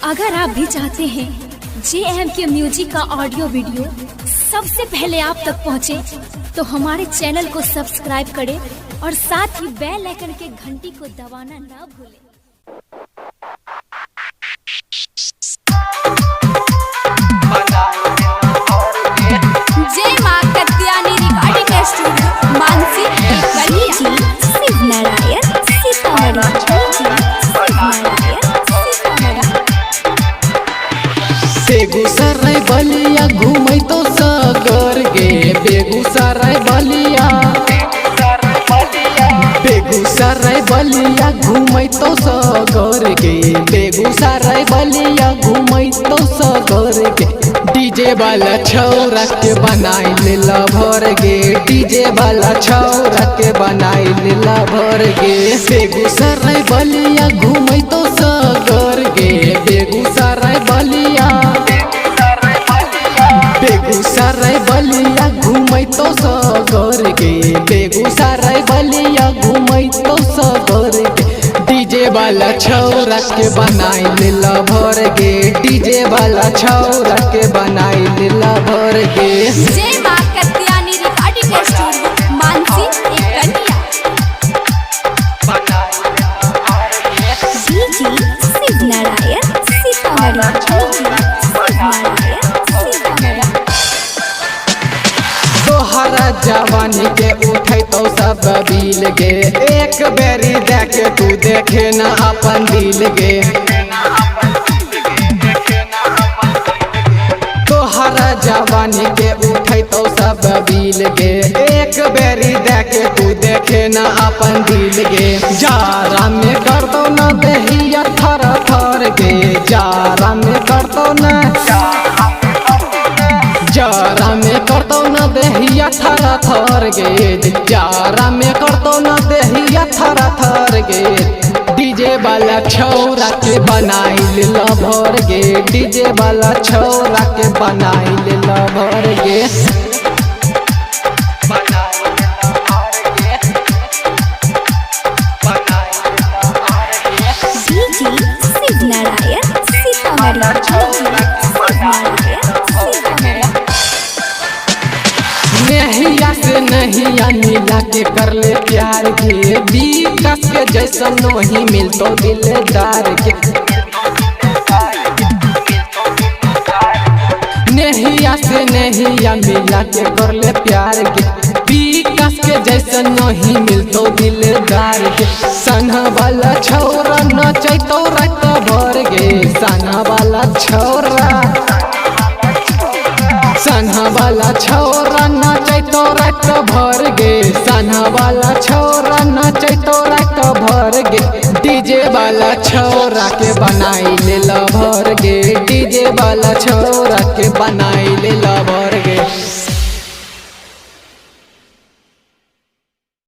अगर आप भी चाहते हैं JMK म्यूजिक का ऑडियो वीडियो सबसे पहले आप तक पहुंचे, तो हमारे चैनल को सब्सक्राइब करें और साथ ही बेल आइकन के घंटी को दबाना ना भूलें। जय मां कत्यानी रिकॉर्डिंग स्टूडियो मानसी शिवनारायण बेगूसराय बलिया घूमै तो सगर गे बेगूसराय बलिया बेगूसराय बलिया घूमै तो सगर गे बेगूसराय बलिया घूमै तो सगर गे डीजे वाला छौरा के बनाई लेला भर गे डीजे वाला छौरा के बनाई लेला भर गे बेगूसराय बलिया घूमै तो सगर गे बेगूसराय बलिया बेगूसराय बलिया घूमै तो सगर गे बेगूसराय बलिया घूमै तो सगर गे डीजे वाला छौरा के बनाई लेला भर गे डीजे वाला छौरा के बनाई लेला भर गे। जय मां कत्यानी रिकॉर्डिंग स्टूडियो मानसी शिवनारायण तोहरा जवानी के उठै तो सब बिल गे एक बेरी देखे तू देखे न अपन दिल गे तोहरा जवानी के उठै तो सब बिल गे एक बेरी देखे तू देखे न अपन दिल गे जारा में कर दो न देहिया थर थर गे जारा में कर दो न जारा में कर दो न देहिया थरा थर गे जारा में कर दो न देहिया थरा थर गे डीजे वाला छौरा के बनाई लेला भर गे डीजे वाला छौरा के बनाई लेला भर गे। नहिया से नहिया मिला के कर ले प्यार के विकास के जैसा नहीं मिलतो दिलदार के नहिया से नहिया मिला के कर ले प्यार के विकास के जैसा नहीं मिलतो दिलदार के सना वाला छौरा नचै तो रात भर गे सना वाला छौरा सना वाला छौरा नाचै तो रात भर गे सना वाला छौरा नाचै तो रात भर गे डीजे वाला छौरा के बनाई लेला भर गे डीजे वाला छौरा के बनाई लेला भर